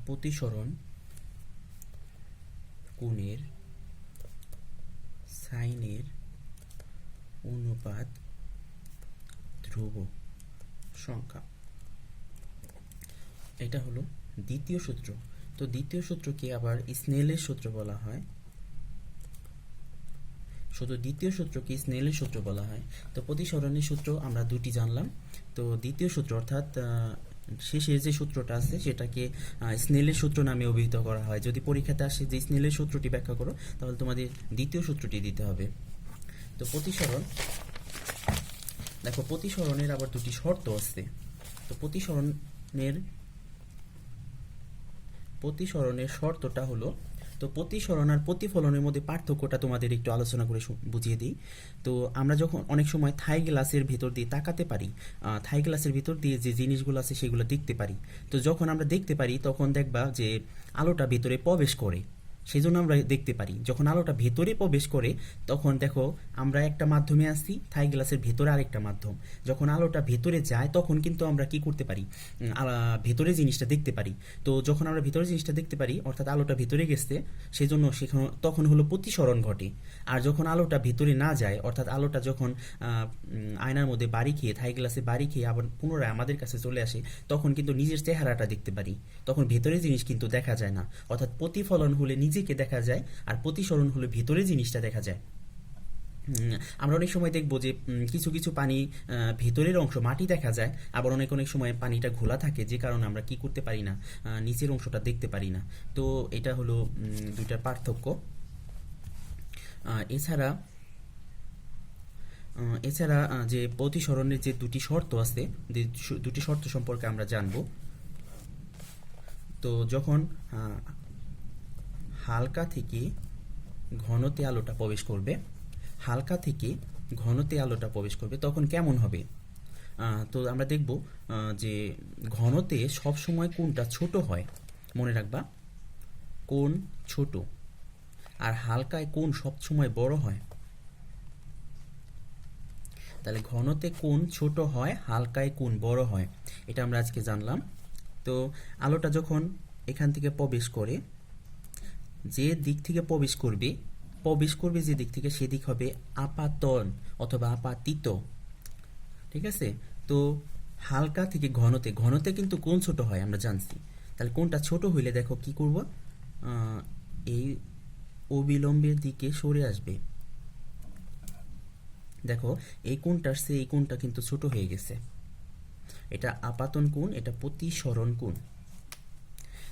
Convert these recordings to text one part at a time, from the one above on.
প্রতিসরণ কোণের সাইনের অনুপাত ধ্রুব সংখ্যা। এটা হলো দ্বিতীয় সূত্র। তো দ্বিতীয় সূত্রকে আবার স্নেলের সূত্র বলা হয়। শুধু দ্বিতীয় সূত্রকে স্নেলের সূত্র বলা হয়। তো প্রতিসরণের সূত্র আমরা দুটি জানলাম। তো দ্বিতীয় সূত্র অর্থাৎ শেষের যে সূত্রটা আছে সেটাকে স্নেলের সূত্র নামে অভিহিত করা হয়। যদি পরীক্ষাতে আসে যে স্নেলের সূত্রটি ব্যাখ্যা করো, তাহলে তোমাদের দ্বিতীয় সূত্রটি দিতে হবে। তো প্রতিসরণ, দেখো প্রতিসরণের আবার দুটি শর্ত আছে। তো প্রতিসরণের শর্তটা হলো, তো প্রতিসরণ আর প্রতিফলনের মধ্যে পার্থক্যটা তোমাদের একটু আলোচনা করে বুঝিয়ে দিই। তো আমরা যখন অনেক সময় থাই গ্লাসের ভিতর দিয়ে তাকাতে পারি, থাই গ্লাসের ভিতর দিয়ে যে জিনিসগুলো আছে সেগুলো দেখতে পারি। তো যখন আমরা দেখতে পারি তখন দেখবা যে আলোটা ভিতরে প্রবেশ করে, সেই জন্য আমরা দেখতে পারি। যখন আলোটা ভেতরে প্রবেশ করে তখন দেখো আমরা একটা মাধ্যমে আসছি, থাই গ্লাসের ভেতরে আরেকটা মাধ্যম। যখন আলোটা ভেতরে যায় তখন কিন্তু আমরা কি করতে পারি, ভেতরে জিনিসটা দেখতে পারি। তো যখন আমরা ভেতরে জিনিসটা দেখতে পারি অর্থাৎ আলোটা ভেতরে গেছে, সেই জন্য তখন হলো প্রতিসরণ ঘটে। আর যখন আলোটা ভেতরে না যায় অর্থাৎ আলোটা যখন আয়নার মধ্যে বাড়ি খেয়ে, থাই গ্লাসে বাড়ি খেয়ে আবার পুনরায় আমাদের কাছে চলে আসে, তখন কিন্তু নিজের চেহারাটা দেখতে পারি। তখন ভেতরে জিনিস কিন্তু দেখা যায় না। অর্থাৎ প্রতিফলন হলে নিজেকে দেখা যায়, আর প্রতিসরণ হলে ভেতরে জিনিসটা দেখা যায়। আমরা অনেক সময় দেখবো যে কিছু কিছু পানি ভেতরের অংশ মাটি দেখা যায়, আবার অনেক অনেক সময় পানিটা ঘোলা থাকে, যে কারণে আমরা কি করতে পারি না, নিচের অংশটা দেখতে পারি না। তো এটা হলো দুইটার পার্থক্য। এছাড়া যে প্রতিসরণের যে দুটি শর্ত আছে, দুটি শর্ত সম্পর্কে আমরা জানব। তো যখন হালকা থেকে ঘনতে আলোটা প্রবেশ করবে, হালকা থেকে ঘনতে আলোটা প্রবেশ করবে তখন কেমন হবে? তো আমরা দেখব যে ঘনতে সব সময় কোনটা ছোট হয়, মনে রাখবা কোন ছোট, আর হালকায় কোন সব সময় বড় হয়। তাহলে ঘনতে কোন ছোট হয়, হালকায় কোন বড় হয়, এটা আমরা আজকে জানলাম। তো আলোটা যখন এখান থেকে প্রবেশ করে, যে দিক থেকে প্রবেশ করবে যে দিক থেকে, সেদিক হবে আপাতন অথবা আপাতিত। ঠিক আছে? তো হালকা থেকে ঘনতে কিন্তু কোন ছোট হয় আমরা জানছি। তাহলে কোনটা ছোট হইলে দেখো কি করব, এই অবিলম্বের দিকে সরে আসবে। দেখো এই কোণটার চেয়ে এই কোণটা কিন্তু ছোট হয়ে গেছে। এটা আপাতন কোণ, এটা প্রতিসরণ কোণ।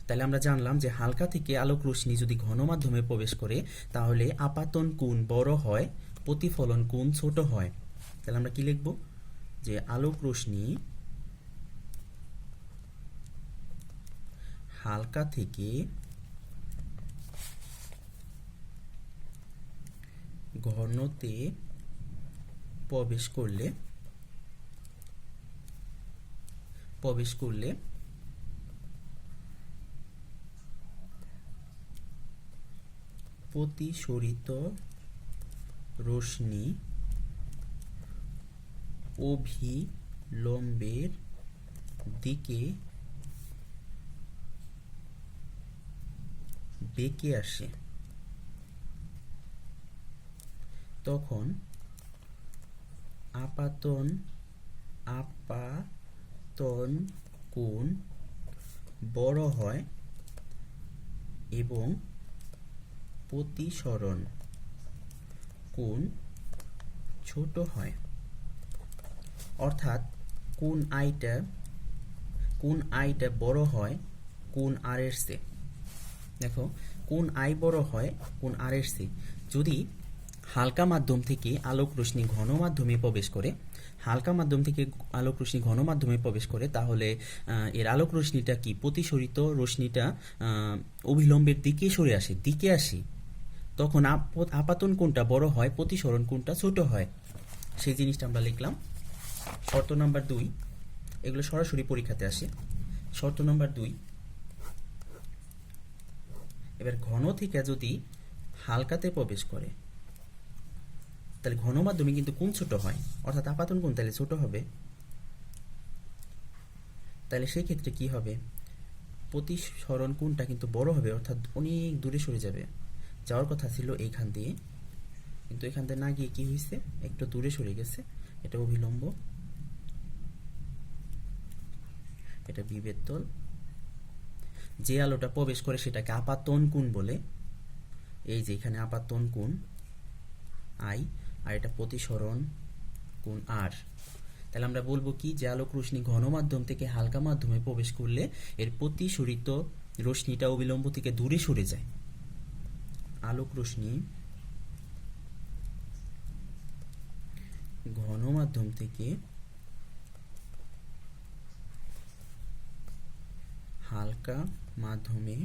তাহলে আমরা জানলাম যে হালকা থেকে আলোক রশ্মি যদি ঘন মাধ্যমে প্রবেশ করে তাহলে আপাতন কোণ বড় হয়, প্রতিফলন কোণ ছোট হয়। তাহলে আমরা কি লিখব, যে আলোক রশ্মি হালকা থেকে ঘনতে প্রবেশ করলে প্রতিসরিত রশ্মি অভিলম্বের দিকে বেঁকে আসে, তখন আপাতন কোণ বড় হয় এবং প্রতিসরণ কোণ ছোট হয়। অর্থাৎ কোণ আইটা বড় হয় কোণ আর এর চেয়ে। দেখো কোণ আই বড় হয় কোণ আর এর চেয়ে। যদি হালকা মাধ্যম থেকে আলোক রশ্মি ঘন মাধ্যমে প্রবেশ করে, তাহলে এর আলোক রশ্মিটা কি, প্রতিসরিত রশ্মিটা অভিলম্বের দিকে সরে আসে, তখন আপাতন কোণটা বড় হয়, প্রতিসরণ কোণটা ছোট হয়। সেই জিনিসটা আমরা লিখলাম। শর্ত নাম্বার 2, এগুলো সরাসরি পরীক্ষাতে আসে। শর্ত নাম্বার 2, এবার ঘন থেকে যদি হালকাতে প্রবেশ করে তাহলে ঘন মাধ্যমে কিন্তু কোণ ছোট হয়, অর্থাৎ আপাতন কোণ তাহলে ছোট হবে। তাহলে সেই ক্ষেত্রে কি হবে, প্রতিসরণ কোণটা কিন্তু বড় হবে, অর্থাৎ অনেক দূরে সরে যাবে। যাওয়ার কথা ছিল এইখান দিয়ে, কিন্তু এখান থেকে না গিয়ে কি হয়েছে, একটু দূরে সরে গেছে। এটা অভিলম্ব, এটা বিবেত্তল। যে আলোটা প্রবেশ করে সেটাকে আপাতন কোণ বলে। এই যে এখানে আপাতন কোণ আই, আর এটা প্রতিসরণ কোণ আর। তাহলে আমরা বলবো কি, যে আলোক রশ্মি ঘন মাধ্যম থেকে হালকা মাধ্যমে প্রবেশ করলে এর প্রতিসরিত রশ্মিটা অবিলম্ব থেকে দূরে সরে যায়। আলোক রশ্মি ঘন মাধ্যম থেকে হালকা মাধ্যমে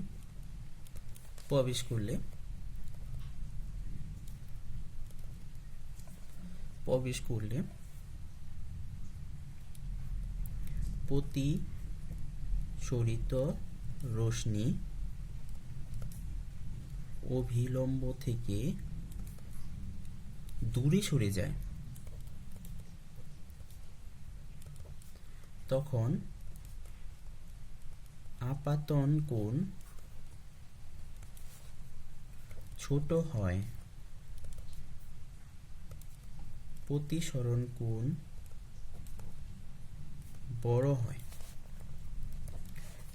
প্রবেশ করলে প্রতিসরিত রশ্মি অভিলম্ব থেকে দূরে সরে যায়, তখন আপাতন কোণ ছোট হয়, প্রতিসরণ কোণ বড় হয়।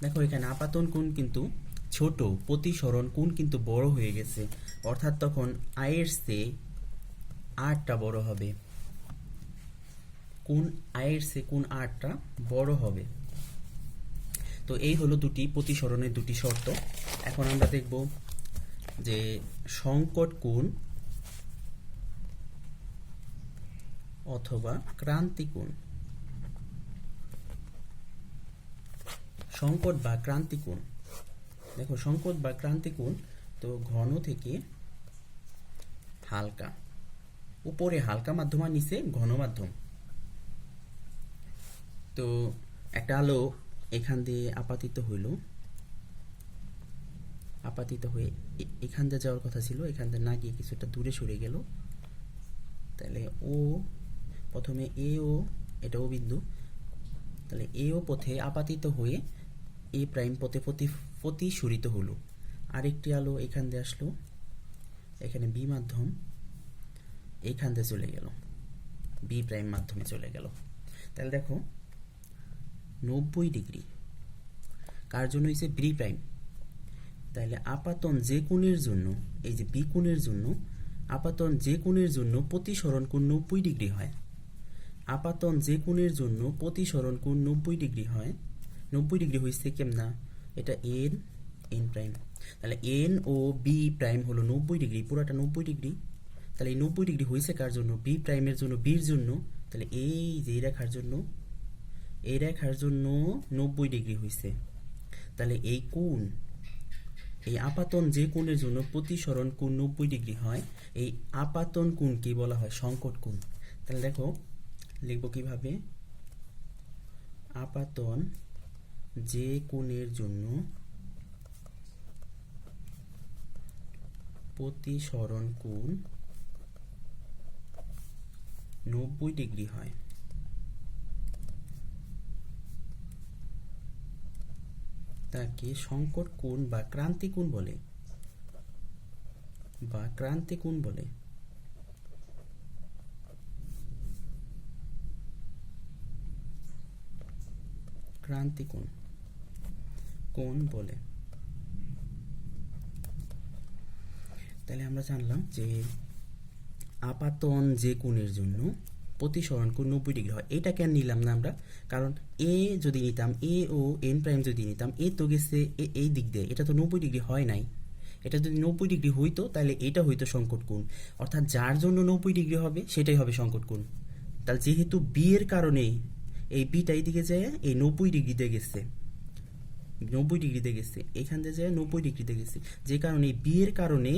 দেখো এখানে আপাতন কোণ কিন্তু ছোট, প্রতিসরণ কোণ কিন্তু বড় হয়ে গেছে, অর্থাৎ তখন আয়ের চেয়ে আরটা বড় হবে। কোণ আয়ের চেয়ে কোণ আরটা বড় হবে। তো এই হলো দুটি প্রতিসরণের দুটি শর্ত। এখন আমরা দেখব যে সংকট কোণ অথবা ক্রান্তি কোণ। সংকট বা ক্রান্তি কোণ, দেখো সংকট বা ক্রান্তি কোণ তো ঘন থেকে হালকা, উপরে হালকা মাধ্যম আর নিচে ঘন মাধ্যম। তো একটা আলো এখান দিয়ে আপাতিত হইল, আপাতিত হয়ে এখান দিয়ে যাওয়ার কথা ছিল, এখান দিয়ে না গিয়ে কিছুটা দূরে সরে গেল। তাহলে ও প্রথমে এ ও, এটা ও বিন্দু, তাহলে এ ও পথে আপাতিত হয়ে এ প্রাইম পথে প্রতিসরিত হলো। আরেকটি আলো এখান দিয়ে আসলো, এখানে বি মাধ্যম, এইখান দিয়ে চলে গেল, বি প্রাইম মাধ্যমে চলে গেল। তাহলে দেখো 90 ডিগ্রি কার জন্য হয়েছে, বি প্রাইম। তাহলে আপাতন যে কোণের জন্য, এই যে বি কোণের জন্য, আপাতন যে কোণের জন্য প্রতিসরণ কোণ 90 ডিগ্রি হয়, আপাতন যে কোণের জন্য প্রতিসরণ কোণ 90 ডিগ্রি হয়, 90 ডিগ্রি হয়েছে কেমনা, এটা এন, এন প্রাইম। তাহলে এন ও বি প্রাইম হলো 90 ডিগ্রি, পুরোটা 90 ডিগ্রি। তাহলে এই 90 ডিগ্রি হয়েছে কার জন্য, বি প্রাইমের জন্য, বির জন্য। তাহলে এই যে এই রেখার জন্য, এই রেখার জন্য 90 ডিগ্রি হয়েছে। তাহলে এই কোণ, এই আপাতন যে কোণের জন্য প্রতিসরণ কোণ 90 ডিগ্রি হয়, এই আপাতন কোণকে বলা হয় সংকট কোণ। তাহলে দেখো লিখবো কিভাবে, আপাতন যে কোণের জন্য প্রতিসরণ কোণ 90 ডিগ্রি হয়, তাকে সংকট কোণ বা ক্রান্তি কোণ বলে, বা ক্রান্তি কোণ বলে। ক্রান্তি কোণ বলে। তাহলে আমরা জানলাম যে আপাতন যে কোণের জন্য প্রতিসরণ কোণ 90 ডিগ্রি হয়। এটা কেন নিলাম না আমরা, কারণ এ যদি নিতাম, এ ও এন প্রাইম যদি নিতাম, এ তো গেছে এই দিক দিয়ে, এটা তো 90 ডিগ্রি হয় নাই। এটা যদি 90 ডিগ্রি হইতো তাহলে এটা হইতো সংকট কোণ, অর্থাৎ যার জন্য 90 ডিগ্রি হবে সেটাই হবে সংকট কোণ। তাহলে যেহেতু বি এর কারণে এই বিটা এইদিকে যায়, এই 90 ডিগ্রিতে গেছে, 90 ডিগ্রিতে গেছে, এখান থেকে যায় 90 ডিগ্রিতে গেছে, যে কারণে বি এর কারণে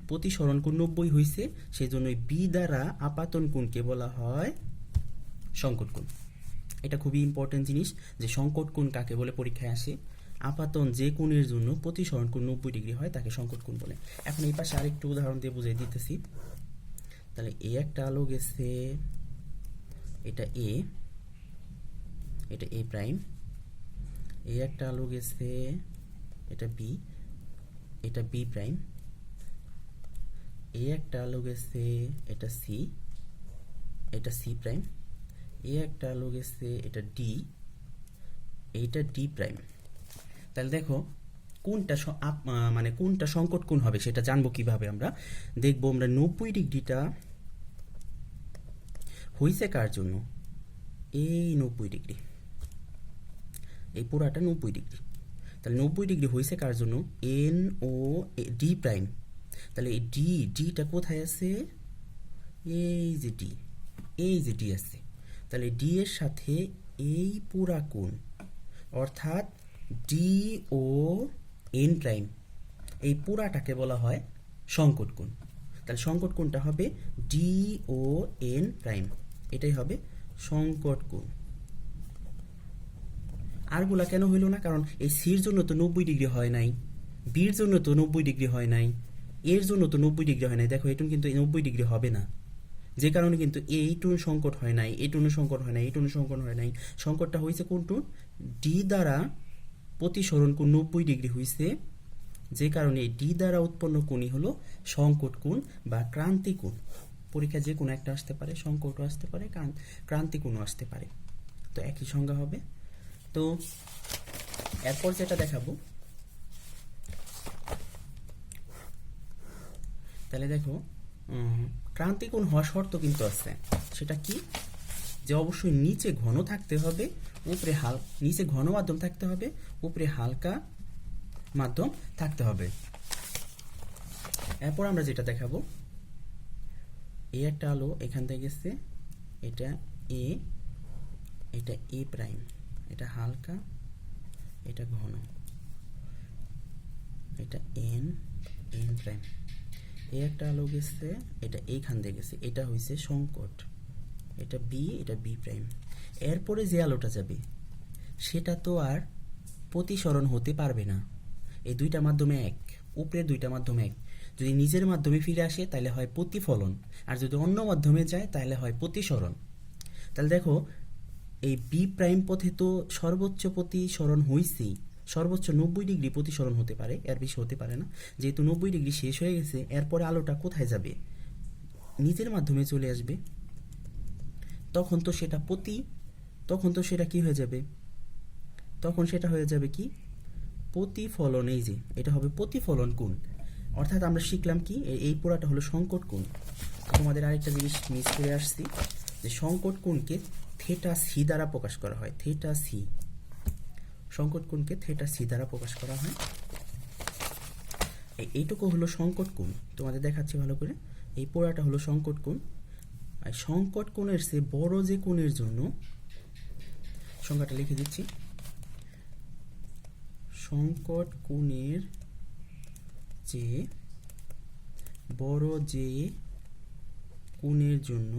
প্রতিসরণ কোণ 90 হয়েছে, সেই জন্য বি দ্বারা আপাতন কোণকে বলা হয় সংকট কোণ। এটা খুবই ইম্পর্টেন্ট জিনিস, যে সংকট কোণ কাকে বলে পরীক্ষায় আসে। আপাতন যে কোণের জন্য প্রতিসরণ কোণ 90 ডিগ্রি হয় তাকে সংকট কোণ বলে। এখন এই পাশে আরেকটু উদাহরণ দিয়ে বুঝিয়ে দিতেছি। তাহলে এ একটা আলো গেছে, এটা এ, এটা এ প্রাইম, এই একটা আলো গেছে, এটা বি, এটা বি প্রাইম। এই একটা আলো গেছে, এটা সি, এটা সি প্রাইম। এই একটা আলো গেছে, এটা ডি, এইটা ডি প্রাইম। তাহলে দেখো কোনটা মানে কোনটা সংকট কোণ হবে সেটা জানবো কিভাবে আমরা দেখবো। আমরা 90 ডিগ্রিটা হইছে কার জন্য? এই 90 ডিগ্রি, এই পুরাটা 90 ডিগ্রি। তাহলে 90 ডিগ্রি হইছে কার জন্য? N O D prime. তাহলে এই ডিটা কোথায় আছে? এই যে ডি, এই যে ডি আছে। তাহলে ডি এর সাথে এই পুরা কোণ, অর্থাৎ ডি ও এন প্রাইম, এই পুরাটাকে বলা হয় সংকট কোণ। তাহলে সংকট কোণটা হবে ডি ও এন প্রাইম, এটাই হবে সংকট কোণ। আরগুলা কেন হইল না? কারণ এই সির জন্য তো 90 ডিগ্রি হয় নাই, বির জন্য তো 90 ডিগ্রি হয় নাই, এর জন্য তো 90 ডিগ্রি হয় নাই। দেখো এটুন কিন্তু 90 ডিগ্রি হবে না, যে কারণে কিন্তু এইটুন সংকট হয় নাই, এইটুনও সংকট হয় নাই, এইটুনও সংকট হয় নাই। সংকটটা হয়েছে কোনটুন? ডি দ্বারা প্রতিসরণ কোণ 90 ডিগ্রি হয়েছে, যে কারণে ডি দ্বারা উৎপন্ন কোণই হলো সংকট কোণ বা ক্রান্তি কোণ। পরীক্ষা যে কোনো একটা আসতে পারে, সংকটও আসতে পারে, ক্রান্তি কোণও আসতে পারে, তো একই সংজ্ঞা হবে। তো এরপর যেটা দেখাবো, তাহলে দেখো ক্রান্তি কোণ হওয়ার শর্ত কিন্তু আছে। সেটা কি? যে অবশ্যই নিচে ঘন থাকতে হবে, উপরে নিচে ঘন মাধ্যম থাকতে হবে, উপরে হালকা মাধ্যম থাকতে হবে। এরপর আমরা যেটা দেখাবো, এই একটা আলো এখান থেকে গেছে, এটা এ, এটা এ প্রাইম, এটা হালকা, এটা ঘন, এটা এন, এন প্রাইম। এই একটা আলো গেছে, এটা এইখান দিয়ে গেছে, এটা হইছে সংকট, এটা বি, এটা বি প্রাইম। এরপরে যে আলোটা যাবে সেটা তো আর প্রতিসরণ হতে পারবে না, এই দুইটা মাধ্যমে এক, উপরের দুইটা মাধ্যমে এক। যদি নিজের মাধ্যমে ফিরে আসে তাহলে হয় প্রতিফলন, আর যদি অন্য মাধ্যমে যায় তাহলে হয় প্রতিসরণ। তাহলে দেখো এই বি প্রাইম পথে তো সর্বোচ্চ প্রতিসরণ হইছেই, সর্বোচ্চ 90 ডিগ্রি প্রতিসরণ হতে পারে, এর বেশি হতে পারে না। যেহেতু 90 ডিগ্রি শেষ হয়ে গেছে, এরপরে আলোটা কোথায় যাবে? নিজের মাধ্যমে চলে আসবে। তখন তো সেটা কি হয়ে যাবে? তখন সেটা হয়ে যাবে কি? প্রতিফলন। এই যে এটা হবে প্রতিফলন কোণ। অর্থাৎ আমরা শিখলাম কি, এই পুরাটা হলো সংকট কোণ। তোমাদের আরেকটা জিনিস মিস করে আসছি, যে সংকট কোণকে থেটা সি দ্বারা প্রকাশ করা হয়। থেটা সি, সংকট কোণকে থেটা সি দ্বারা প্রকাশ করা হয়। এইটুকু হলো সংকট কোণ, তোমাদের দেখাচ্ছি ভালো করে। এই পুরাটা হলো সংকট কোণ। আর সংকট কোণের চেয়ে বড় যে কোণের জন্য, সংখ্যাটা লিখে দিচ্ছি, সংকট কোণের চেয়ে বড় যে কোণের জন্য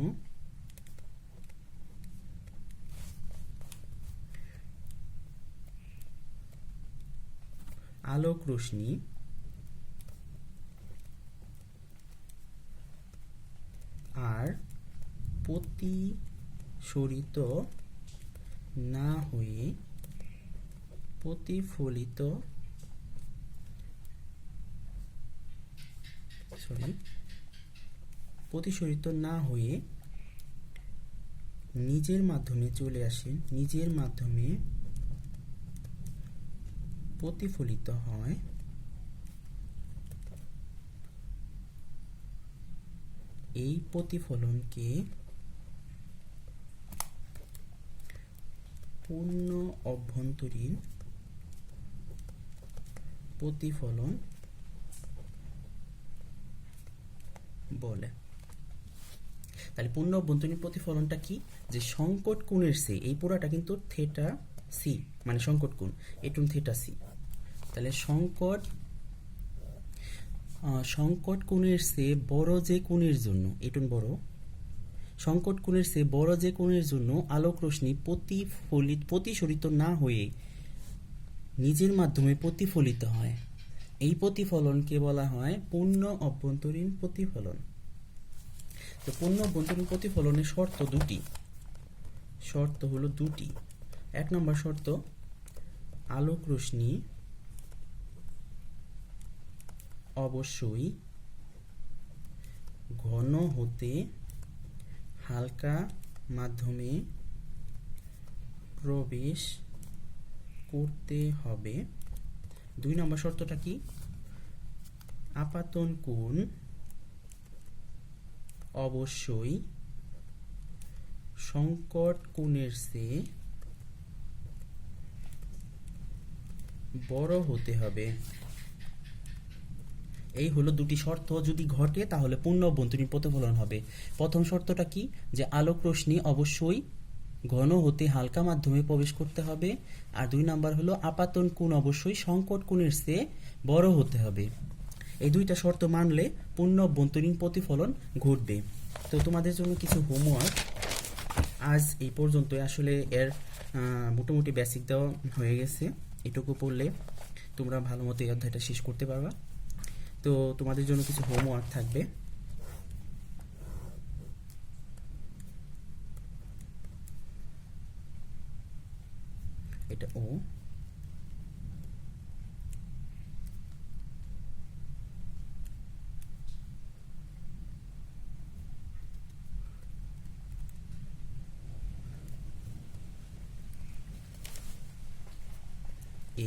আলোক রশ্মি আর প্রতিসরিত না হয়ে প্রতিফলিত না হয়ে নিজের মাধ্যমে চলে আসে, নিজের মাধ্যমে প্রতিফলিত হয়, এই প্রতিফলনকে পূর্ণ অভ্যন্তরীণ প্রতিফলন বলে। তাহলে পূর্ণ অভ্যন্তরীণ প্রতিফলনটা কি? যে সংকট কোণের চেয়ে, এই পুরাটা কিন্তু থেটা সি মানে সংকট কোণ, এটুন থেটা সি। তাহলে সংকট কোণের চেয়ে বড় যে কোণের জন্য, এটুন বড়, সংকট কোণের চেয়ে বড় যে কোণের জন্য আলোক রশ্মি প্রতিসরিত না হয়ে নিজের মাধ্যমে প্রতিফলিত হয়, এই প্রতিফলনকে বলা হয় পূর্ণ অভ্যন্তরীণ প্রতিফলন। তো পূর্ণ অভ্যন্তরীণ প্রতিফলনের শর্ত হলো দুটি। এক নম্বর শর্ত, আলোক রশ্মি অবশ্যই ঘন হতে হালকা মাধ্যমে প্রবেশ করতে হবে। 2 নম্বর শর্তটা কি? আপাতন কোণ অবশ্যই সংকট কোণের চেয়ে বড় হতে হবে। এই হলো দুটি শর্ত, যদি ঘটে তাহলে পূর্ণ অভ্যন্তরীণ প্রতিফলন হবে। প্রথম শর্তটা কি? যে আলোক রশ্মি অবশ্যই ঘন হতে হালকা মাধ্যমে প্রবেশ করতে হবে। আর 2 নাম্বার হলো আপাতন কোণ অবশ্যই সংকট কোণের চেয়ে বড় হতে হবে। এই দুইটা শর্ত মানলে পূর্ণ অভ্যন্তরীণ প্রতিফলন ঘটবে। তো তোমাদের জন্য কিছু হোমওয়ার্ক আজ এই পর্যন্ত। আসলে এর মোটামুটি বেসিক দেওয়া হয়ে গেছে। এটুকু পড়লে তোমরা ভালো মতো এই অধ্যায়টা শেষ করতে পারবা। তো তোমাদের জন্য কিছু হোমওয়ার্ক থাকবে। এটা ও,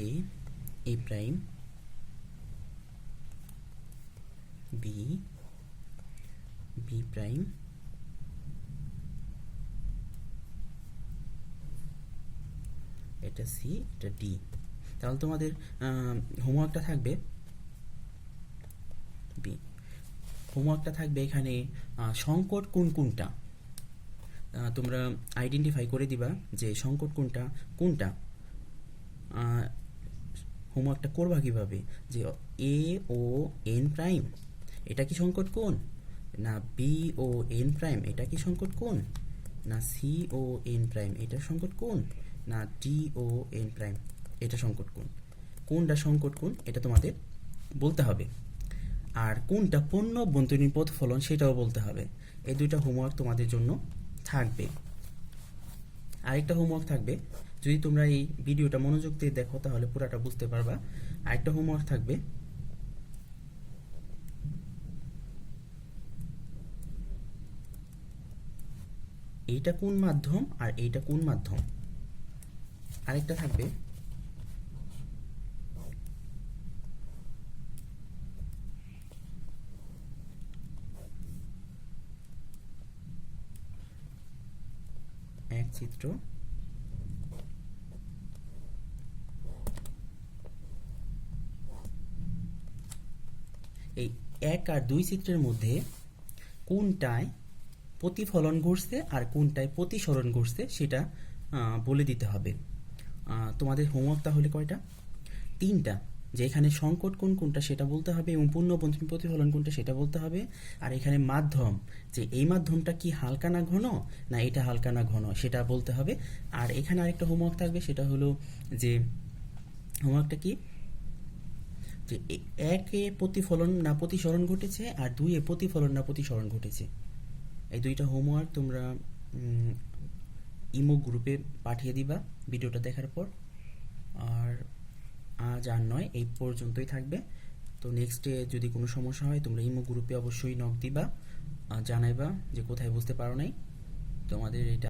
এ, এ প্রাইম, বি, বি প্রাইম, এটা সি, এটা ডি। তাহলে তোমাদের হোমওয়ার্কটা থাকবে বি। হোমওয়ার্কটা থাকবে এখানে সংকট কোণ কোনটা তোমরা আইডেন্টিফাই করে দিবা যে সংকট কোণটা কোনটা। হোমওয়ার্কটা করবা কিভাবে? যে এ ও এন প্রাইম এটা কি সংকট কোণ, না বি ও এন প্রাইম এটা কি সংকট কোণ, না সি ও এন প্রাইম এটা সংকট কোণ, না ডি ও এন প্রাইম এটা সংকট কোণ। কোনটা সংকট কোণ এটা তোমাদের বলতে হবে। আর কোনটা পূর্ণ অভ্যন্তরীণ প্রতিফলন সেটাও বলতে হবে। এই দুইটা হোমওয়ার্ক তোমাদের জন্য থাকবে। আরেকটা হোমওয়ার্ক থাকবে, যদি তোমরা এই ভিডিওটা মনোযোগ দিয়ে দেখো তাহলে পুরাটা বুঝতে পারবা। আরেকটা হোমওয়ার্ক থাকবে, এইটা কোন মাধ্যম আর এইটা কোন মাধ্যম। আরেকটা থাকবে, এক চিত্র, এই 1 আর 2 চিত্রের মধ্যে কোনটায় প্রতিফলন ঘটছে আর কোনটায় প্রতিসরণ ঘটছে সেটা বলে দিতে হবে। তোমাদের হোমওয়ার্ক তাহলে কয়টা? 3টা। যে এখানে সংকট কোণ কোনটা সেটা বলতে হবে এবং পূর্ণ অভ্যন্তরীণ প্রতিফলন কোনটা সেটা বলতে হবে। আর এখানে মাধ্যম, যে এই মাধ্যমটা কি হালকা না ঘন, না এটা হালকা না ঘন সেটা বলতে হবে। আর এখানে আরেকটা হোমওয়ার্ক থাকবে, সেটা হলো যে হোমওয়ার্কটা কি, যে 1-এ প্রতিফলন না প্রতিসরণ ঘটেছে আর 2-এ প্রতিফলন না প্রতিসরণ ঘটেছে। এই দুইটা হোমওয়ার্ক তোমরা ইমো গ্রুপে পাঠিয়ে দিবা ভিডিওটা দেখার পর। আর আজ আর নয়, এই পর্যন্তই থাকবে। তো নেক্সটে যদি কোনো সমস্যা হয় তোমরা ইমো গ্রুপে অবশ্যই নক দিবা, জানাইবা যে কোথায় বুঝতে পারো নাই। তোমাদের এটা